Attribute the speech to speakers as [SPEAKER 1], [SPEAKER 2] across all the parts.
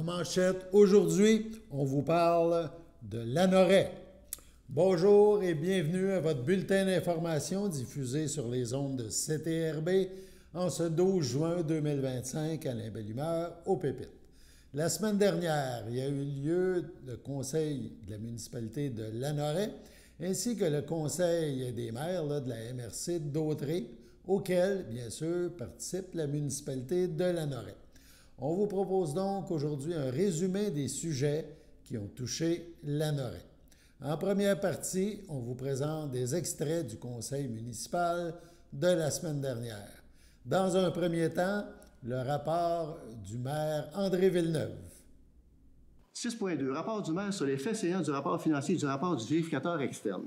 [SPEAKER 1] manchette, aujourd'hui, on vous parle de l'ANORAI. Bonjour et bienvenue à votre bulletin d'information diffusé sur les ondes de CTRB en ce 12 juin 2025 à la belle humeur au Pépites. La semaine dernière, il y a eu lieu le conseil de la municipalité de l'ANORAI ainsi que le conseil des maires de la MRC d'Autrey, auquel, bien sûr, participe la municipalité de l'ANORAI. On vous propose donc aujourd'hui un résumé des sujets qui ont touché l'ANORAI. En première partie, on vous présente des extraits du conseil municipal de la semaine dernière. Dans un premier temps, le rapport du maire André Villeneuve.
[SPEAKER 2] 6.2. Rapport du maire sur les faits saillants du rapport financier et du rapport du vérificateur externe.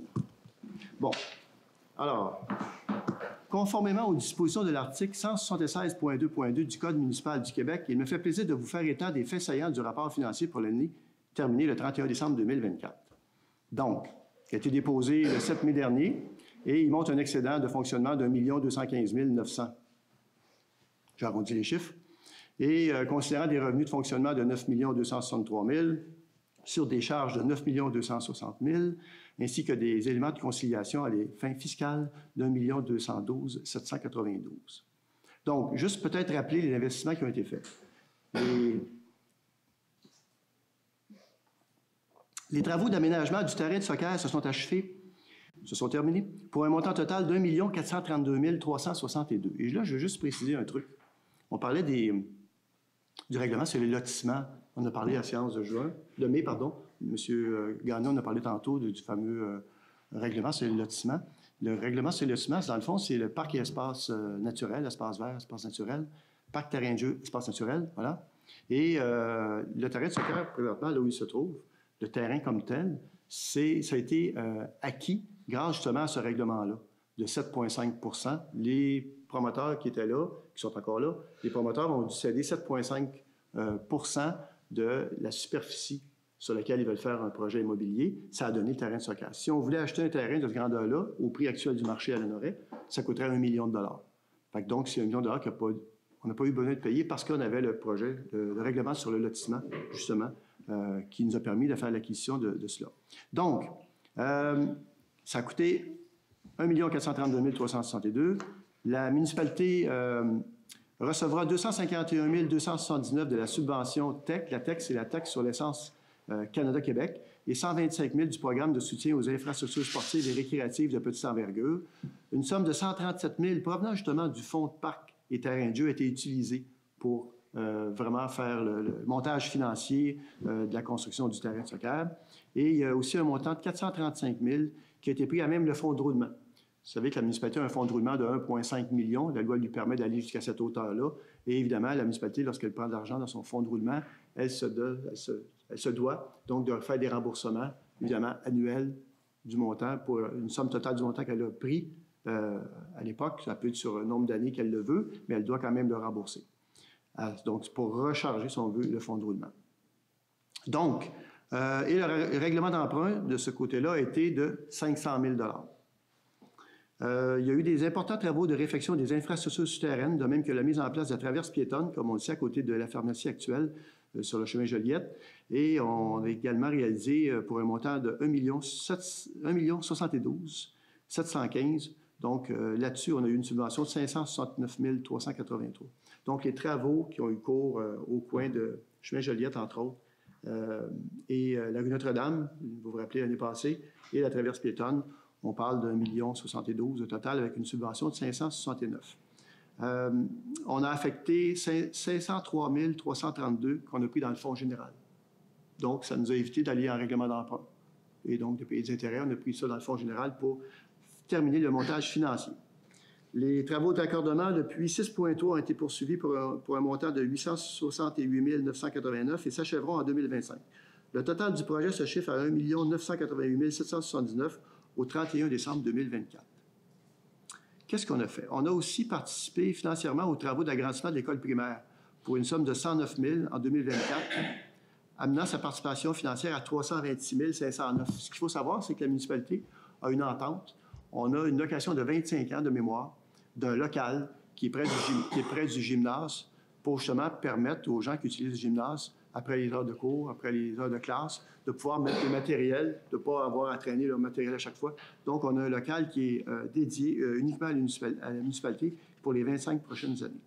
[SPEAKER 2] Bon. Alors, conformément aux dispositions de l'article 176.2.2 du Code municipal du Québec, il me fait plaisir de vous faire état des faits saillants du rapport financier pour l'année terminée le 31 décembre 2024. Donc, il a été déposé le 7 mai dernier et il montre un excédent de fonctionnement de 1 215 900. J'ai arrondi les chiffres. Et considérant des revenus de fonctionnement de 9 263 000 sur des charges de 9 260 000, ainsi que des éléments de conciliation à les fins fiscales d'1 212 792. Donc, juste peut-être rappeler les investissements qui ont été faits. Les travaux d'aménagement du terrain de soccer se sont achevés, se sont terminés, pour un montant total d'1 432 362. Et là, je veux juste préciser un truc. On parlait du règlement sur les lotissements. On a parlé à la séance de mai. M. Gagnon en a parlé tantôt du fameux règlement sur les lotissements. Le règlement sur les lotissements, dans le fond, c'est le parc et espace naturel, espace vert, espace naturel, parc terrain de jeu, espace naturel, voilà. Et le terrain de soccer, présentement, là où il se trouve, le terrain comme tel, ça a été acquis grâce justement à ce règlement-là, de 7,5 %. Les promoteurs qui étaient là, qui sont encore là, les promoteurs ont dû céder 7,5 % de la superficie sur laquelle ils veulent faire un projet immobilier. Ça a donné le terrain de soccer. Si on voulait acheter un terrain de cette grandeur-là, au prix actuel du marché à l'ANORAI, ça coûterait 1 million de dollars. Fait que donc, c'est 1 million de dollars qu'on n'a pas eu besoin de payer parce qu'on avait le projet, le règlement sur le lotissement, justement, qui nous a permis de faire l'acquisition de cela. Donc, ça a coûté 1 432 362. La municipalité recevra 251 279 de la subvention TEC. La TEC, c'est la taxe sur l'essence Canada-Québec, et 125 000 du programme de soutien aux infrastructures sportives et récréatives de petite envergure. Une somme de 137 000 provenant justement du fonds de parc et terrain de jeu a été utilisée pour vraiment faire le montage financier de la construction du terrain de soccer. Et il y a aussi un montant de 435 000 qui a été pris à même le fonds de roulement. Vous savez que la municipalité a un fonds de roulement de 1,5 million. La loi lui permet d'aller jusqu'à cette hauteur-là. Et évidemment, la municipalité, lorsqu'elle prend de l'argent dans son fonds de roulement, elle se doit donc de faire des remboursements, évidemment, annuels du montant pour une somme totale du montant qu'elle a pris à l'époque. Ça peut être sur un nombre d'années qu'elle le veut, mais elle doit quand même le rembourser. Donc, c'est pour recharger, si on veut, le fonds de roulement. Donc, et le règlement d'emprunt de ce côté-là a été de 500 000 il y a eu des importants travaux de réfection des infrastructures souterraines, de même que la mise en place de la traverse piétonne, comme on le sait, à côté de la pharmacie actuelle sur le chemin Joliette. Et on a également réalisé pour un montant de 1 072 715. Donc là-dessus, on a eu une subvention de 569 383. Donc les travaux qui ont eu cours au coin de chemin Joliette, entre autres, et la rue Notre-Dame, vous vous rappelez l'année passée, et la traverse piétonne, on parle d'1 072 au total avec une subvention de 569. On a affecté 503 332 qu'on a pris dans le fonds général. Donc, ça nous a évité d'aller en règlement d'emprunt. Et donc, de payer des intérêts, on a pris ça dans le fonds général pour terminer le montage financier. Les travaux de raccordement depuis 6.3 ont été poursuivis pour un montant de 868 989 et s'achèveront en 2025. Le total du projet se chiffre à 1 988 779 au 31 décembre 2024. Qu'est-ce qu'on a fait? On a aussi participé financièrement aux travaux d'agrandissement de l'école primaire pour une somme de 109 000 en 2024, amenant sa participation financière à 326 509. Ce qu'il faut savoir, c'est que la municipalité a une entente. On a une location de 25 ans de mémoire d'un local qui est près du gymnase pour justement permettre aux gens qui utilisent le gymnase après les heures de cours, après les heures de classe, de pouvoir mettre le matériel, de ne pas avoir à traîner leur matériel à chaque fois. Donc, on a un local qui est dédié uniquement à la municipalité pour les 25 prochaines années.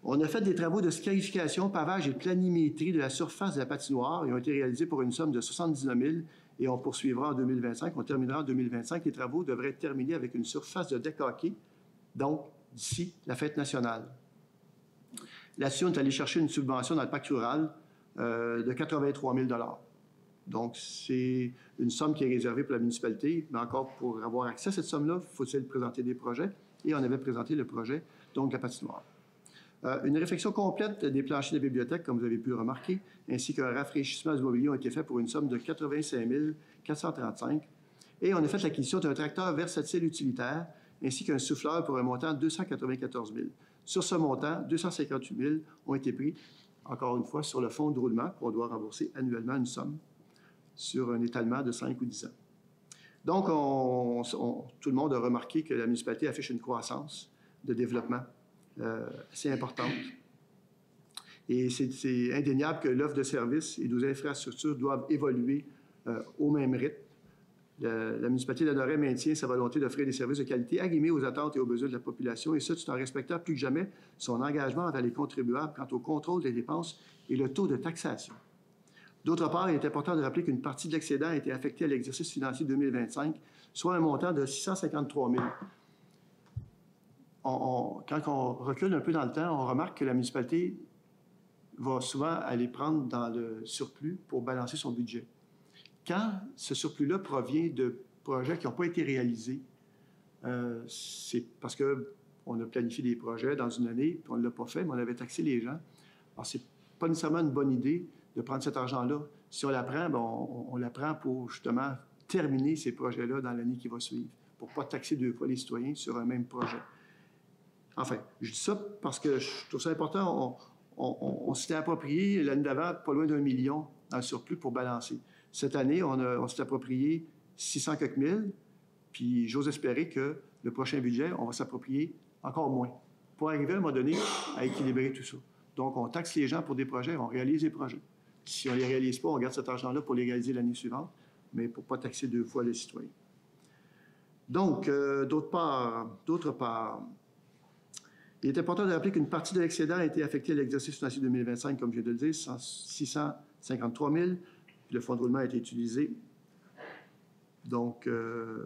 [SPEAKER 2] On a fait des travaux de scarification, pavage et planimétrie de la surface de la patinoire. Ils ont été réalisés pour une somme de 79 000 et on poursuivra en 2025. On terminera en 2025. Les travaux devraient être terminés avec une surface de deck hockey, donc d'ici la fête nationale. Là-dessus, on est allé chercher une subvention dans le pacte rural de 83 000 $. Donc, c'est une somme qui est réservée pour la municipalité, mais encore pour avoir accès à cette somme-là, faut-il présenter des projets? Et on avait présenté le projet, donc de la patinoire. Une réfection complète des planchers de la bibliothèque, comme vous avez pu le remarquer, ainsi qu'un rafraîchissement du mobilier ont été faits pour une somme de 85 435 $. Et on a fait l'acquisition d'un tracteur versatile utilitaire, ainsi qu'un souffleur pour un montant de 294 000 $. Sur ce montant, 258 000 $ ont été pris, encore une fois, sur le fonds de roulement, qu'on doit rembourser annuellement une somme sur un étalement de 5 ou 10 ans. Donc, tout le monde a remarqué que la municipalité affiche une croissance de développement assez importante. Et c'est indéniable que l'offre de services et nos infrastructures doivent évoluer au même rythme. La municipalité de Lanoraie maintient sa volonté d'offrir des services de qualité arrimés aux attentes et aux besoins de la population, et ça, tout en respectant plus que jamais son engagement envers les contribuables quant au contrôle des dépenses et le taux de taxation. D'autre part, il est important de rappeler qu'une partie de l'excédent a été affectée à l'exercice financier 2025, soit un montant de 653 000 $. Quand on recule un peu dans le temps, on remarque que la municipalité va souvent aller prendre dans le surplus pour balancer son budget. Quand ce surplus-là provient de projets qui n'ont pas été réalisés, c'est parce qu'on a planifié des projets dans une année, puis on ne l'a pas fait, mais on avait taxé les gens. Alors, ce n'est pas nécessairement une bonne idée de prendre cet argent-là. Si on l'apprend, ben on l'apprend pour justement terminer ces projets-là dans l'année qui va suivre, pour ne pas taxer deux fois les citoyens sur un même projet. Enfin, je dis ça parce que je trouve ça important. On s'était approprié l'année d'avant pas loin d'1 million dans le surplus pour balancer. Cette année, on s'est approprié 600 quelques mille, puis j'ose espérer que le prochain budget, on va s'approprier encore moins pour arriver à un moment donné à équilibrer tout ça. Donc, on taxe les gens pour des projets, on réalise les projets. Si on ne les réalise pas, on garde cet argent-là pour les réaliser l'année suivante, mais pour ne pas taxer deux fois les citoyens. Donc, d'autre part, il est important de rappeler qu'une partie de l'excédent a été affectée à l'exercice financier 2025, comme je viens de le dire, 653 000 $. Le fonds de roulement a été utilisé. Donc,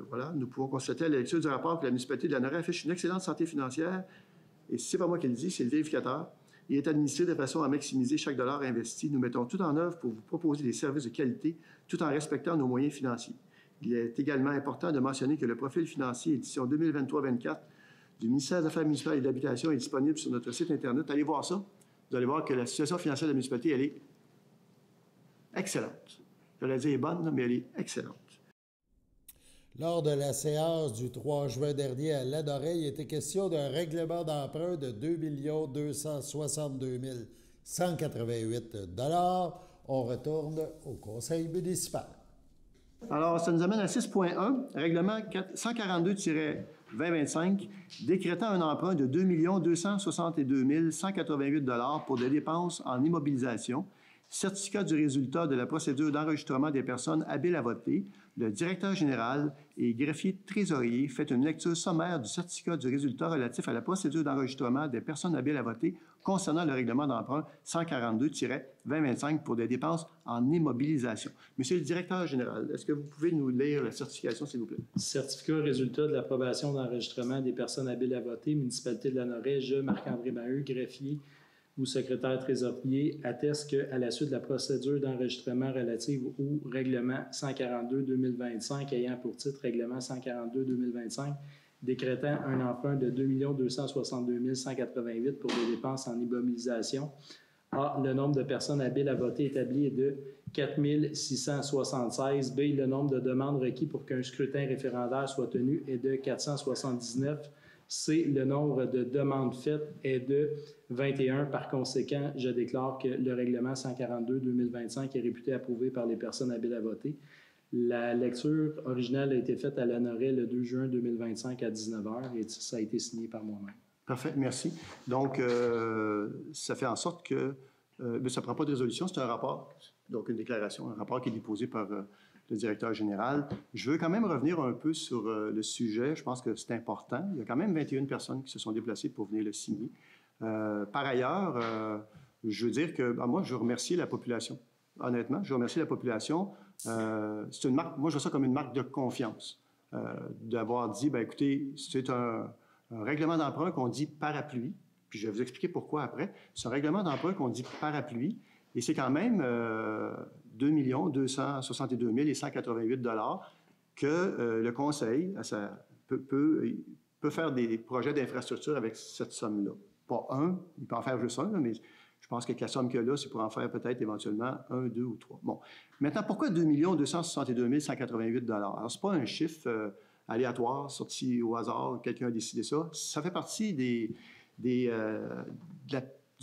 [SPEAKER 2] voilà, nous pouvons constater à la lecture du rapport que la municipalité de Lanoraie affiche une excellente santé financière. Et ce n'est pas moi qui le dis, c'est le vérificateur. Il est administré de façon à maximiser chaque dollar investi. Nous mettons tout en œuvre pour vous proposer des services de qualité tout en respectant nos moyens financiers. Il est également important de mentionner que le profil financier édition 2023-24 du ministère des Affaires municipales et de l'Habitation est disponible sur notre site Internet. Allez voir ça. Vous allez voir que la situation financière de la municipalité, elle est excellente. Je vais dire, elle est bonne, mais elle est excellente.
[SPEAKER 1] Lors de la séance du 3 juin dernier à Lanoraie, il était question d'un règlement d'emprunt de 2 262 188 $. On retourne au conseil municipal. Alors, ça nous amène à 6.1, règlement 142-2025, décrétant un emprunt de 2 262 188 $ pour des dépenses en immobilisation, certificat du résultat de la procédure d'enregistrement des personnes habiles à voter. Le directeur général et greffier trésorier fait une lecture sommaire du certificat du résultat relatif à la procédure d'enregistrement des personnes habiles à voter concernant le règlement d'emprunt 142-2025 pour des dépenses en immobilisation. Monsieur le directeur général, est-ce que vous pouvez nous lire la certification, s'il vous plaît?
[SPEAKER 3] Certificat résultat de l'approbation d'enregistrement des personnes habiles à voter, municipalité de Lanoraie, je, Marc-André Maheu, greffier ou secrétaire trésorier, atteste qu'à la suite de la procédure d'enregistrement relative au règlement 142-2025, ayant pour titre règlement 142-2025, décrétant un emprunt de 2 262 188 pour des dépenses en immobilisation. A. Le nombre de personnes habiles à voter établi est de 4 676. B. Le nombre de demandes requis pour qu'un scrutin référendaire soit tenu est de 479. C. Le nombre de demandes faites est de 21. Par conséquent, je déclare que le règlement 142-2025 est réputé approuvé par les personnes habiles à voter. La lecture originale a été faite à Lanoraie le 2 juin 2025 à 19h et ça a été signé par moi-même.
[SPEAKER 2] Parfait, merci. Donc, ça fait en sorte que mais ça ne prend pas de résolution, c'est un rapport, donc une déclaration, un rapport qui est déposé par le directeur général. Je veux quand même revenir un peu sur le sujet. Je pense que c'est important. Il y a quand même 21 personnes qui se sont déplacées pour venir le signer. Par ailleurs, je veux dire que moi, je remercie la population. Honnêtement, je remercie la population. C'est une marque, moi, je vois ça comme une marque de confiance. D'avoir dit, bien, écoutez, c'est un règlement d'emprunt qu'on dit parapluie, puis je vais vous expliquer pourquoi après. C'est un règlement d'emprunt qu'on dit parapluie, et c'est quand même 2 262 188 $ que le Conseil peut faire des projets d'infrastructure avec cette somme-là. Pas un, il peut en faire juste un, mais je pense que la somme qu'il y a là, c'est pour en faire peut-être éventuellement 1, 2 ou 3. Bon. Maintenant, pourquoi 2 262 188 $? Alors, ce n'est pas un chiffre aléatoire, sorti au hasard, quelqu'un a décidé ça. Ça fait partie du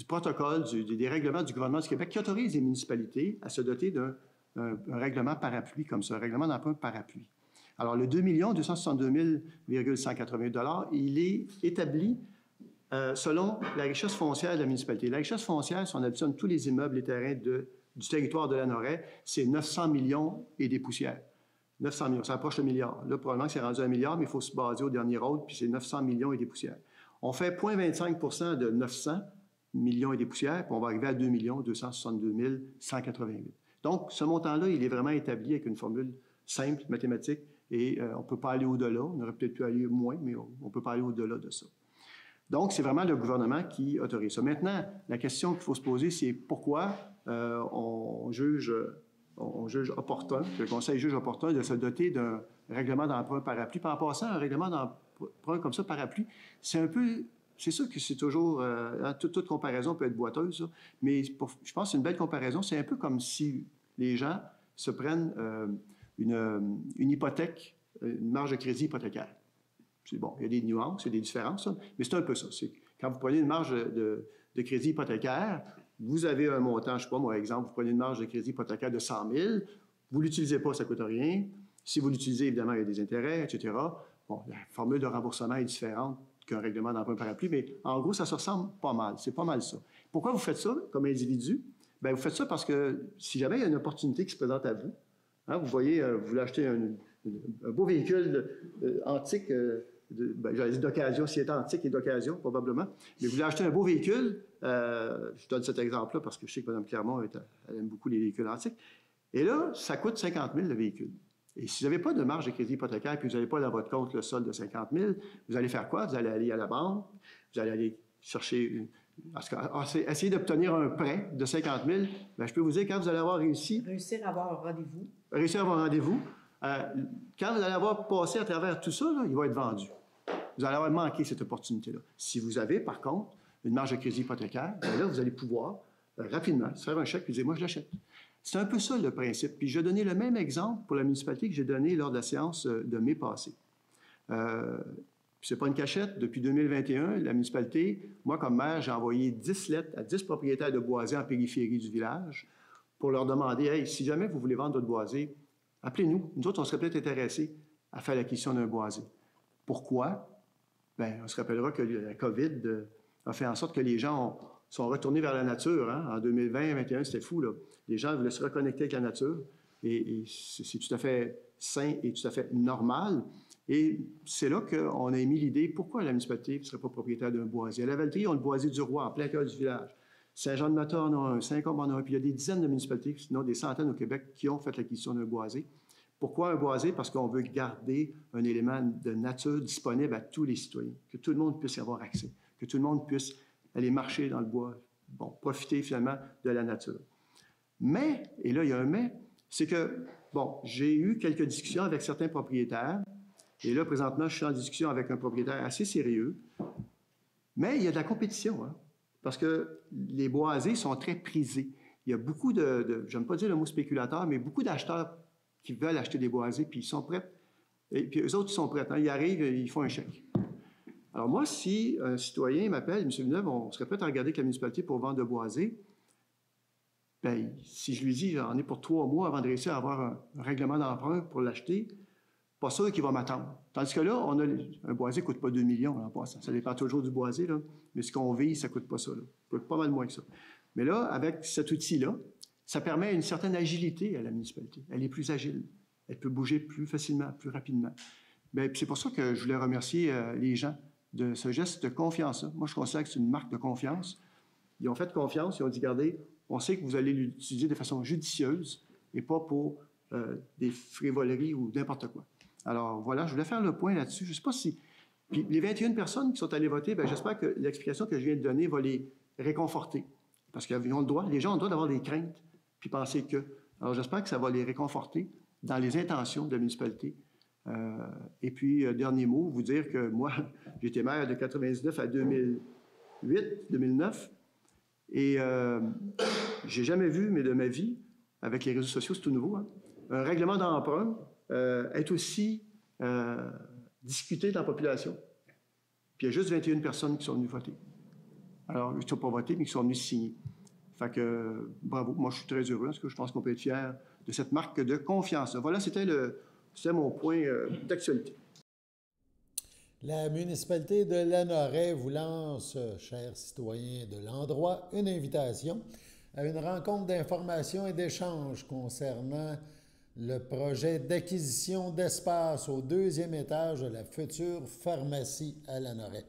[SPEAKER 2] protocole, des règlements du gouvernement du Québec qui autorise les municipalités à se doter d'un règlement parapluie comme ça, un règlement d'emprunt parapluie. Alors, le 2 262 188 $, il est établi selon la richesse foncière de la municipalité. La richesse foncière, si on additionne tous les immeubles et terrains du territoire de Lanoraie, c'est 900 millions et des poussières. 900 millions, ça approche le milliard. Là, probablement que c'est rendu à 1 milliard, mais il faut se baser au dernier autre, puis c'est 900 millions et des poussières. On fait 0,25 % de 900 millions et des poussières, puis on va arriver à 2 262 188. Donc, ce montant-là, il est vraiment établi avec une formule simple, mathématique, et on ne peut pas aller au-delà. On aurait peut-être pu aller moins, mais on ne peut pas aller au-delà de ça. Donc, c'est vraiment le gouvernement qui autorise ça. Maintenant, la question qu'il faut se poser, c'est pourquoi on juge opportun, le Conseil juge opportun de se doter d'un règlement d'emprunt parapluie. Puis en passant, un règlement d'emprunt comme ça, parapluie, c'est un peu... C'est sûr que c'est toujours... toute comparaison peut être boiteuse, ça, mais je pense que c'est une belle comparaison. C'est un peu comme si les gens se prennent une hypothèque, une marge de crédit hypothécaire. C'est bon, il y a des nuances, il y a des différences, ça, mais c'est un peu ça. Quand vous prenez une marge de crédit hypothécaire, vous avez un montant, je ne sais pas, moi, exemple, vous prenez une marge de crédit hypothécaire de 100 000, vous ne l'utilisez pas, ça ne coûte rien. Si vous l'utilisez, évidemment, il y a des intérêts, etc. Bon, la formule de remboursement est différente qu'un règlement d'emprunt parapluie, mais en gros, ça se ressemble pas mal. C'est pas mal ça. Pourquoi vous faites ça comme individu? Bien, vous faites ça parce que si jamais il y a une opportunité qui se présente à vous, hein, vous voyez, vous voulez acheter un beau véhicule antique, j'allais dire d'occasion, s'il est antique et d'occasion, probablement. Mais vous voulez acheter un beau véhicule, je donne cet exemple-là parce que je sais que Mme Clermont, elle aime beaucoup les véhicules antiques. Et là, ça coûte 50 000 le véhicule. Et si vous n'avez pas de marge de crédit hypothécaire puis vous n'avez pas dans votre compte le solde de 50 000, vous allez faire quoi? Vous allez aller à la banque, vous allez aller chercher, essayer d'obtenir un prêt de 50 000. Bien, je peux vous dire, quand vous allez avoir réussi...
[SPEAKER 4] Réussir à avoir un rendez-vous.
[SPEAKER 2] Réussir à avoir un rendez-vous. Quand vous allez avoir passé à travers tout ça, là, il va être vendu. Vous allez avoir manqué cette opportunité-là. Si vous avez, par contre, une marge de crédit hypothécaire, bien là, vous allez pouvoir rapidement se faire un chèque et dire, moi, je l'achète. C'est un peu ça, le principe. Puis je vais donner le même exemple pour la municipalité que j'ai donné lors de la séance de mai passé. Ce n'est pas une cachette. Depuis 2021, la municipalité, moi, comme maire, j'ai envoyé 10 lettres à 10 propriétaires de boisés en périphérie du village pour leur demander, « Hey, si jamais vous voulez vendre votre boisé, appelez-nous. Nous autres, on serait peut-être intéressés à faire l'acquisition d'un boisé. » Pourquoi? Bien, on se rappellera que la COVID a fait en sorte que les gens sont retournés vers la nature. Hein? En 2020-2021, c'était fou, là. Les gens voulaient se reconnecter avec la nature. Et c'est tout à fait sain et tout à fait normal. Et c'est là qu'on a émis l'idée, pourquoi la municipalité ne serait pas propriétaire d'un boisier? À la Valtrie, ils ont le boisier du Roi, en plein cœur du village. Saint-Jean-de-Mata en a un, Saint-Combe en a un, puis il y a des dizaines de municipalités, sinon des centaines au Québec, qui ont fait l'acquisition d'un boisier. Pourquoi un boisier? Parce qu'on veut garder un élément de nature disponible à tous les citoyens, que tout le monde puisse y avoir accès, que tout le monde puisse aller marcher dans le bois, bon, profiter finalement de la nature. Mais, et là il y a un mais, c'est que, bon, j'ai eu quelques discussions avec certains propriétaires, et là présentement je suis en discussion avec un propriétaire assez sérieux, mais il y a de la compétition, hein, parce que les boisés sont très prisés. Il y a beaucoup j'aime pas dire le mot spéculateur, mais beaucoup d'acheteurs qui veulent acheter des boisés, puis ils sont prêts. Et puis eux autres, ils sont prêts. Hein, ils arrivent, ils font un chèque. Alors moi, si un citoyen m'appelle, M. Villeneuve, on serait prêt à regarder avec la municipalité pour vendre de boisés, bien, si je lui dis, j'en ai pour 3 mois avant de réussir à avoir un règlement d'emprunt pour l'acheter, pas sûr qu'il va m'attendre. Tandis que là, un boisé ne coûte pas 2 millions en passant. Ça dépend toujours du boisé, là, mais ce qu'on vise, ça ne coûte pas ça. Là. Ça coûte pas mal moins que ça. Mais là, avec cet outil-là, ça permet une certaine agilité à la municipalité. Elle est plus agile. Elle peut bouger plus facilement, plus rapidement. C'est pour ça que je voulais remercier les gens de ce geste de confiance-là. Moi, je considère que c'est une marque de confiance. Ils ont fait confiance, ils ont dit, regardez, on sait que vous allez l'utiliser de façon judicieuse et pas pour des frivoleries ou n'importe quoi. Alors voilà, je voulais faire le point là-dessus. Je ne sais pas si... Puis les 21 personnes qui sont allées voter, j'espère que l'explication que je viens de donner va les réconforter. Parce qu'ils ont le droit, les gens ont le droit d'avoir des craintes, puis penser que... Alors j'espère que ça va les réconforter dans les intentions de la municipalité. Et puis, dernier mot, vous dire que moi, j'étais maire de 99 à 2008, 2009, et j'ai jamais vu, mais de ma vie, avec les réseaux sociaux, c'est tout nouveau, hein, un règlement d'emprunt est aussi discuté dans la population. Puis il y a juste 21 personnes qui sont venues voter. Alors, ils ne sont pas votés, mais qui sont venus signer. Fait que, bravo, moi je suis très heureux, parce que je pense qu'on peut être fiers de cette marque de confiance. Voilà, c'était mon point d'actualité.
[SPEAKER 1] La municipalité de Lanoraie vous lance, chers citoyens de l'endroit, une invitation à une rencontre d'information et d'échange concernant le projet d'acquisition d'espace au 2e étage de la future pharmacie à Lanoraie.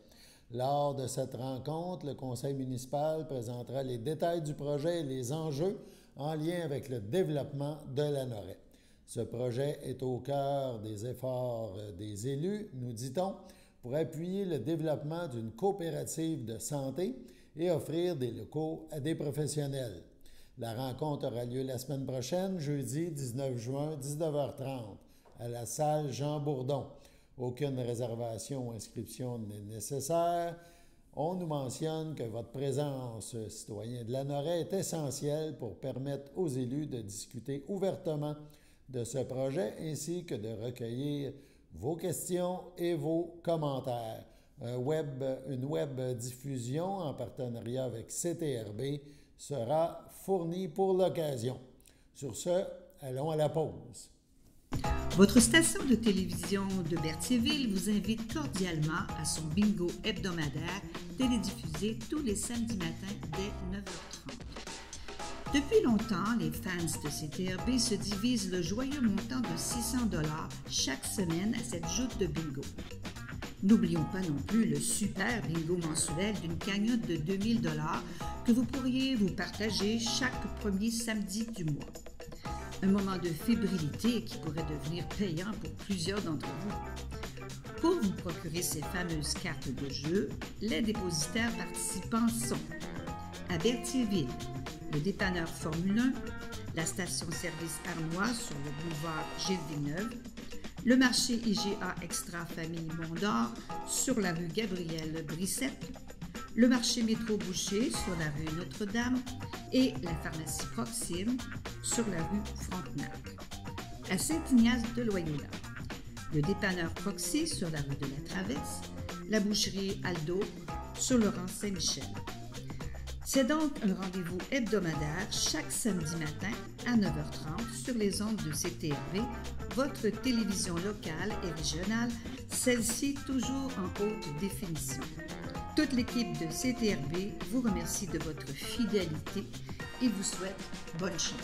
[SPEAKER 1] Lors de cette rencontre, le conseil municipal présentera les détails du projet et les enjeux en lien avec le développement de Lanoraie. Ce projet est au cœur des efforts des élus, nous dit-on, pour appuyer le développement d'une coopérative de santé et offrir des locaux à des professionnels. La rencontre aura lieu la semaine prochaine, jeudi 19 juin, 19h30, à la salle Jean Bourdon. Aucune réservation ou inscription n'est nécessaire. On nous mentionne que votre présence, citoyen de Lanoraie, est essentielle pour permettre aux élus de discuter ouvertement de ce projet ainsi que de recueillir vos questions et vos commentaires. Une web diffusion en partenariat avec CTRB sera fournie pour l'occasion. Sur ce, allons à la pause.
[SPEAKER 4] Votre station de télévision de Berthierville vous invite cordialement à son bingo hebdomadaire télédiffusé tous les samedis matins dès 9h30. Depuis longtemps, les fans de CTRB se divisent le joyeux montant de 600 $ chaque semaine à cette joute de bingo. N'oublions pas non plus le super bingo mensuel d'une cagnotte de 2000 $ que vous pourriez vous partager chaque premier samedi du mois. Un moment de fébrilité qui pourrait devenir payant pour plusieurs d'entre vous. Pour vous procurer ces fameuses cartes de jeu, les dépositaires participants sont à Berthierville, le dépanneur Formule 1, la station-service Arnois sur le boulevard Gilles-Villeneuve, le marché IGA Extra Famille Mont-d'Or sur la rue Gabriel-Brissette, le marché Métro Boucher sur la rue Notre-Dame et la pharmacie Proxime sur la rue Frontenac. À Saint-Ignace de Loyola, le dépanneur Proxy sur la rue de la Traverse, la boucherie Aldo sur le rang Saint-Michel. C'est donc un rendez-vous hebdomadaire chaque samedi matin à 9h30 sur les ondes de CTRB, votre télévision locale et régionale, celle-ci toujours en haute définition. Toute l'équipe de CTRB vous remercie de votre fidélité et vous souhaite bonne chance.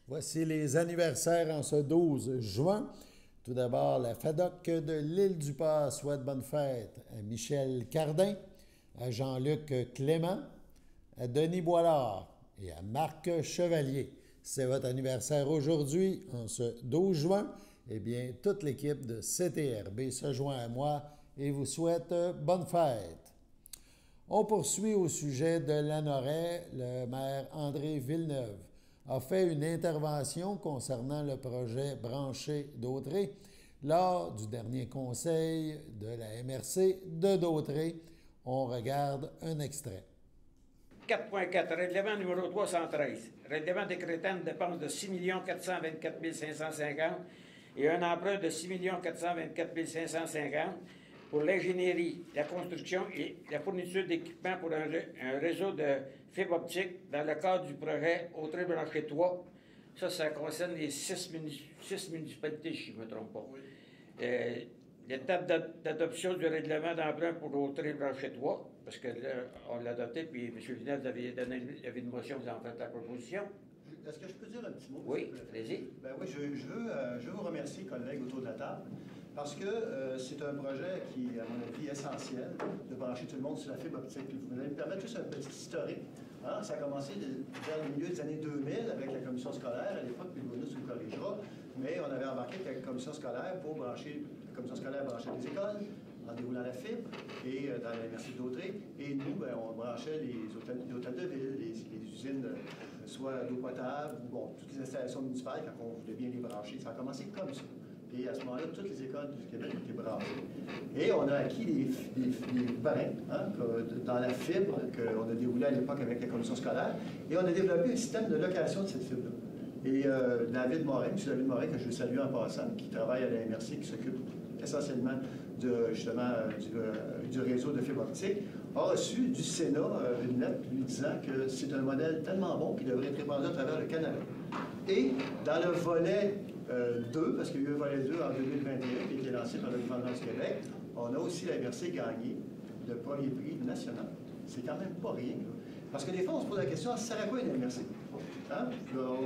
[SPEAKER 1] Voici les anniversaires en ce 12 juin. Tout d'abord, la FADOC de l'Île-du-Pas souhaite bonne fête à Michel Cardin, à Jean-Luc Clément, à Denis Boilard et à Marc Chevalier. C'est votre anniversaire aujourd'hui, en ce 12 juin. Eh bien, toute l'équipe de CTRB se joint à moi et vous souhaite bonne fête. On poursuit au sujet de Lanoraie. Le maire André Villeneuve a fait une intervention concernant le projet branché d'Autrey lors du dernier conseil de la MRC de Dautrey. On regarde un extrait.
[SPEAKER 5] 4.4, règlement numéro 313. Règlement décrétant une dépense de 6 424 550 et un emprunt de 6 424 550 pour l'ingénierie, la construction et la fourniture d'équipements pour un réseau de fibre optique dans le cadre du projet Autrey Branché 3 Ça concerne les 6 municipalités, si je ne me trompe pas.
[SPEAKER 2] Oui.
[SPEAKER 5] L'étape d'adoption du règlement d'emprunt pour Autrey Blanchet 3, parce que là, on l'a adopté, puis M. Villeneuve avait donné l'avis de motion, vous en faites la proposition.
[SPEAKER 2] Est-ce que je peux dire un petit mot?
[SPEAKER 5] Oui, allez-y.
[SPEAKER 2] Ben oui, je veux vous remercier, collègues, autour de la table, parce que c'est un projet qui, à mon avis, est essentiel de brancher tout le monde sur la fibre optique. Vous allez me permettre juste un petit historique. Hein? Ça a commencé vers le milieu des années 2000 avec la commission scolaire. À l'époque, puis Louis nous corrigera, mais on avait embarqué avec la commission scolaire pour brancher, la commission scolaire branchait les écoles en déroulant la fibre et dans la MRC d'Autrey. Et nous, ben, on branchait les hôtels de ville, les usines, soit d'eau potable, ou bon, toutes les installations municipales quand on voulait bien les brancher. Ça a commencé comme ça. Et à ce moment-là, toutes les écoles du Québec étaient branchées. Et on a acquis les brins hein, dans la fibre qu'on a déroulé à l'époque avec la commission scolaire. Et on a développé un système de location de cette fibre-là. Et David Morin, M. David Morin, que je veux saluer en passant, qui travaille à la MRC, qui s'occupe essentiellement justement du réseau de fibre optique, a reçu du Sénat une lettre lui disant que c'est un modèle tellement bon qu'il devrait être répandu à travers le Canada. Et dans le volet 2, parce qu'il y a eu un volet 2 en 2021 qui a été lancé par le gouvernement du Québec, on a aussi la MRC gagné le premier prix national. C'est quand même pas rien. Là. Parce que des fois, on se pose la question, ça sert à quoi une MRC? Hein?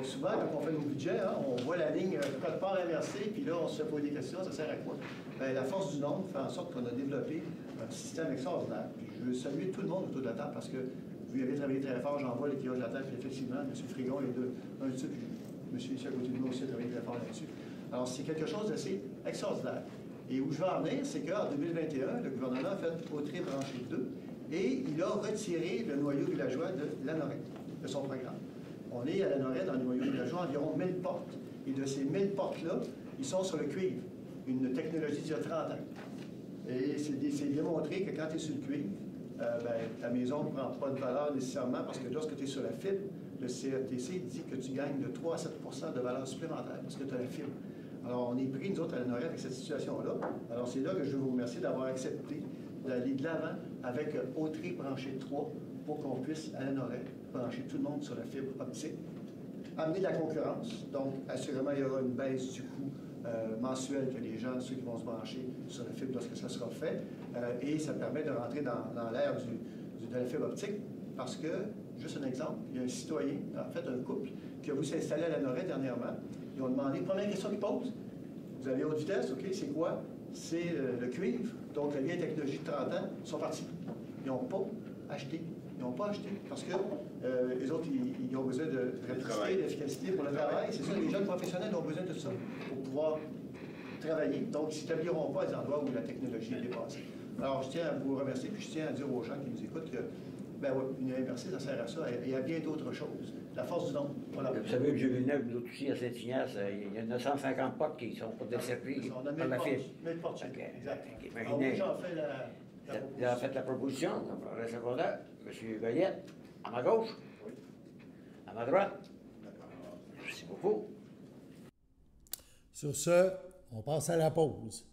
[SPEAKER 2] Souvent, quand on fait nos budgets, hein, on voit la ligne code part MRC, puis là, on se pose des questions, ça sert à quoi? Bien, la force du nombre fait en sorte qu'on a développé un système extraordinaire. Puis je veux saluer tout le monde autour de la table parce que vous avez travaillé très fort, j'en vois les qui ont de la table, puis effectivement, M. Frigon et un de ceux, puis M. ici à côté de nous aussi a travaillé très fort là-dessus. Alors, c'est quelque chose d'assez extraordinaire. Et où je veux en venir, c'est qu'en 2021, le gouvernement a fait Autrey branché 2 et il a retiré le noyau villageois de l'ANOREC, de son programme. On est à l'ANOREC, dans le noyau villageois, environ 1000 portes. Et de ces 1000 portes-là, ils sont sur le cuivre, une technologie d'il y a 30 ans. Et c'est démontré que quand tu es sur le cuivre, ta maison ne prend pas de valeur nécessairement parce que lorsque tu es sur la fibre, le CRTC dit que tu gagnes de 3 à 7 de valeur supplémentaire parce que tu as la fibre. Alors, on est pris, nous autres, à l'ANOREC avec cette situation-là. Alors, c'est là que je veux vous remercier d'avoir accepté d'aller de l'avant avec Autrey branché 3 pour qu'on puisse, à l'ANOREC, brancher tout le monde sur la fibre optique. Amener de la concurrence. Donc, assurément, il y aura une baisse du coût mensuel que les gens, ceux qui vont se brancher sur la fibre lorsque ça sera fait. Et ça permet de rentrer dans l'ère de la fibre optique parce que, juste un exemple, il y a un citoyen, en fait un couple, qui a voulu s'installer à l'ANOREC dernièrement. Ils ont demandé, première question qu'ils posent, vous avez haute vitesse, OK, c'est quoi? C'est le cuivre, donc la vieille technologie de 30 ans, ils sont partis. Ils n'ont pas acheté. Ils n'ont pas acheté parce que les autres, ils ont besoin de rapidité, d'efficacité pour le travail. C'est ça, les jeunes professionnels ont besoin de ça pour pouvoir travailler. Donc, ils ne s'établiront pas à des endroits où la technologie est dépassée. Alors, je tiens à vous remercier, puis je tiens à dire aux gens qui nous écoutent que, ben oui, une MRC, ça sert à ça et à bien d'autres choses. La force du nombre. Voilà.
[SPEAKER 5] Vous savez, M. Villeneuve, nous autres aussi, à Saint-Ignace, il y a 950 portes qui sont pour desservis par la fibre.
[SPEAKER 2] Exact.
[SPEAKER 5] Imaginez.
[SPEAKER 2] J'en fais
[SPEAKER 5] Vous avez fait la proposition, le secondaire, M. Goyette, à ma gauche, à ma droite. Merci beaucoup.
[SPEAKER 1] Sur ce, on passe à la pause.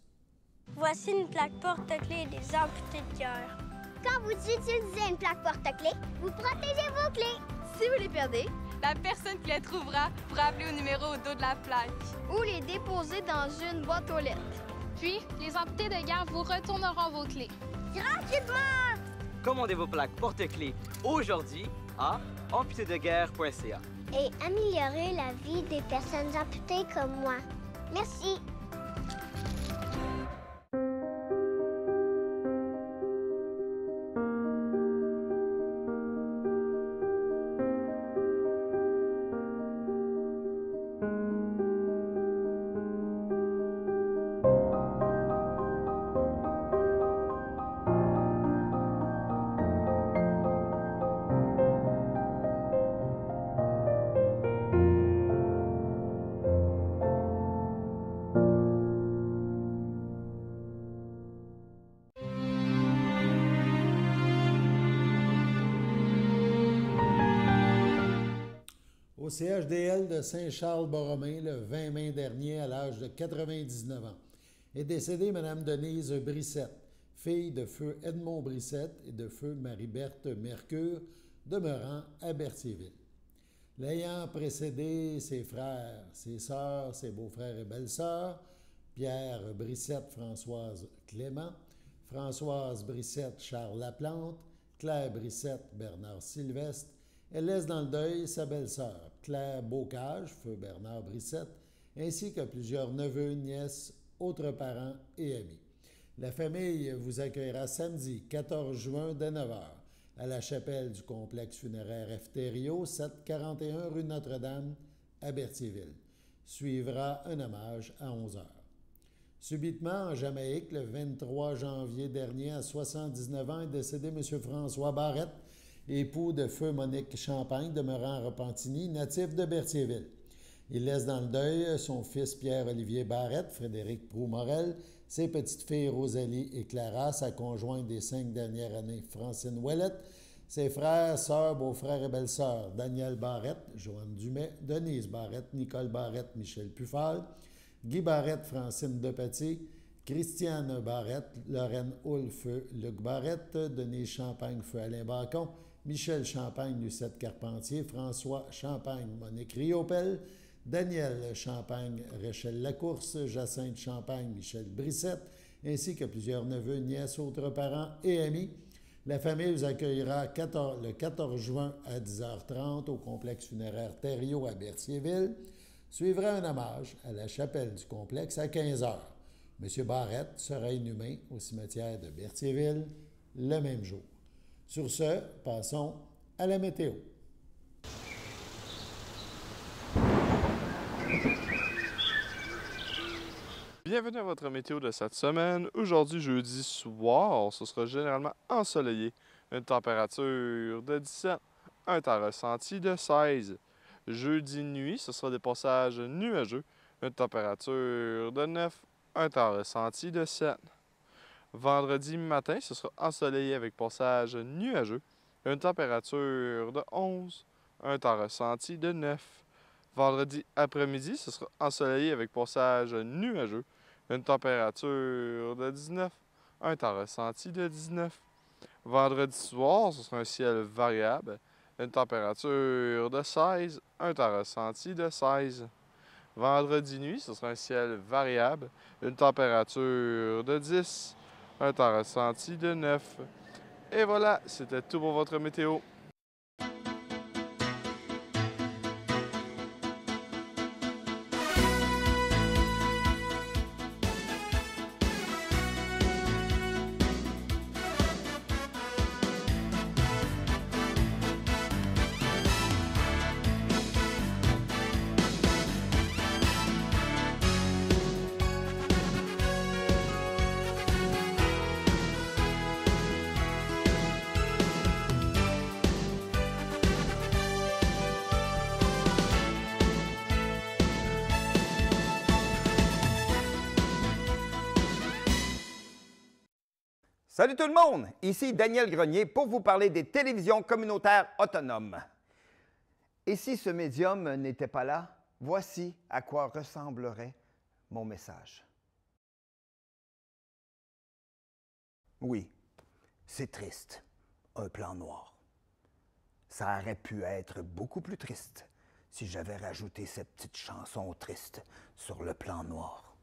[SPEAKER 6] Voici une plaque porte-clés des amputés de cœur.
[SPEAKER 7] Quand vous utilisez une plaque porte-clés, vous protégez vos clés.
[SPEAKER 8] Si vous les perdez, la personne qui les trouvera pourra appeler au numéro au dos de la plaque.
[SPEAKER 6] Ou les déposer dans une boîte aux lettres.
[SPEAKER 9] Puis, les amputés de guerre vous retourneront vos clés.
[SPEAKER 7] Gratuitement!
[SPEAKER 10] Commandez vos plaques porte-clés aujourd'hui à amputédeguerre.ca.
[SPEAKER 7] Et améliorer la vie des personnes amputées comme moi. Merci.
[SPEAKER 1] Au CHDL de Saint-Charles-Borromée, le 20 mai dernier, à l'âge de 99 ans, est décédée Mme Denise Brissette, fille de feu Edmond Brissette et de feu Marie-Berthe Mercure, demeurant à Berthierville. l'ayant précédé ses frères, ses sœurs, ses beaux-frères et belles-sœurs, Pierre Brissette, Françoise Clément, Françoise Brissette, Charles Laplante, Claire Brissette, Bernard Sylvestre, elle laisse dans le deuil sa belle-sœur, Claire Bocage, feu Bernard Brissette, ainsi que plusieurs neveux, nièces, autres parents et amis. La famille vous accueillera samedi 14 juin dès 9h à la chapelle du complexe funéraire Efterio, 741 rue Notre-Dame à Berthierville. Suivra un hommage à 11h. Subitement, en Jamaïque, le 23 janvier dernier, à 79 ans, est décédé M. François Barrette, époux de feu Monique Champagne, demeurant à Repentigny, natif de Berthierville. Il laisse dans le deuil son fils Pierre-Olivier Barrette, Frédéric Proux-Morel, ses petites filles Rosalie et Clara, sa conjointe des 5 dernières années, Francine Ouellette, ses frères, sœurs, beaux-frères et belles-sœurs, Daniel Barrette, Joanne Dumais, Denise Barrette, Nicole Barrette, Michel Puffal, Guy Barrette, Francine Depaty, Christiane Barrette, Lorraine Houle, feu Luc Barrette, Denise Champagne, feu Alain Bacon, Michel Champagne, Lucette Carpentier, François Champagne, Monique Riopel, Daniel Champagne, Rachel Lacourse, Jacinthe Champagne, Michel Brissette, ainsi que plusieurs neveux, nièces, autres parents et amis. La famille vous accueillera le 14 juin à 10h30 au complexe funéraire Thériault à Berthierville. Suivra un hommage à la chapelle du complexe à 15h. M. Barrette sera inhumé au cimetière de Berthierville le même jour. Sur ce, passons à la météo.
[SPEAKER 11] Bienvenue à votre météo de cette semaine. Aujourd'hui, jeudi soir, ce sera généralement ensoleillé. Une température de 17, un temps ressenti de 16. Jeudi nuit, ce sera des passages nuageux. Une température de 9, un temps ressenti de 7. Vendredi matin, ce sera ensoleillé avec passage nuageux. Une température de 11, un temps ressenti de 9. Vendredi après-midi, ce sera ensoleillé avec passage nuageux. Une température de 19, un temps ressenti de 19. Vendredi soir, ce sera un ciel variable. Une température de 16, un temps ressenti de 16. Vendredi nuit, ce sera un ciel variable. Une température de 10, un temps ressenti de 9. Et voilà, c'était tout pour votre météo.
[SPEAKER 12] Salut tout le monde! Ici Daniel Grenier pour vous parler des télévisions communautaires autonomes. Et si ce médium n'était pas là, voici à quoi ressemblerait mon message. Oui, c'est triste, un plan noir. Ça aurait pu être beaucoup plus triste si j'avais rajouté cette petite chanson triste sur le plan noir.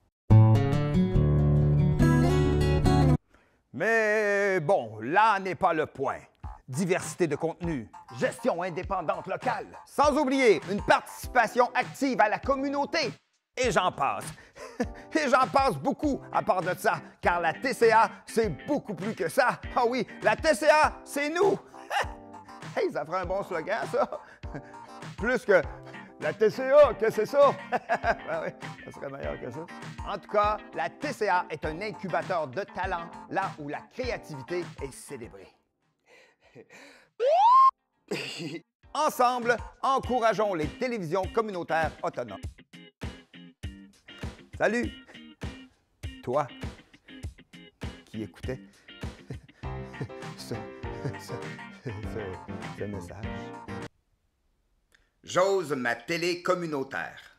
[SPEAKER 12] Mais bon, là n'est pas le point. Diversité de contenu, gestion indépendante locale, sans oublier une participation active à la communauté. Et j'en passe. Et j'en passe beaucoup à part de ça, car la TCA, c'est beaucoup plus que ça. Ah oui, la TCA, c'est nous. Hey, ça ferait un bon slogan, ça. Plus que la TCA, que c'est ça? Ben oui, ça serait meilleur que ça. En tout cas, la TCA est un incubateur de talent, là où la créativité est célébrée. Ensemble, encourageons les télévisions communautaires autonomes. Salut! Toi qui écoutais ce message. J'ose ma télé communautaire.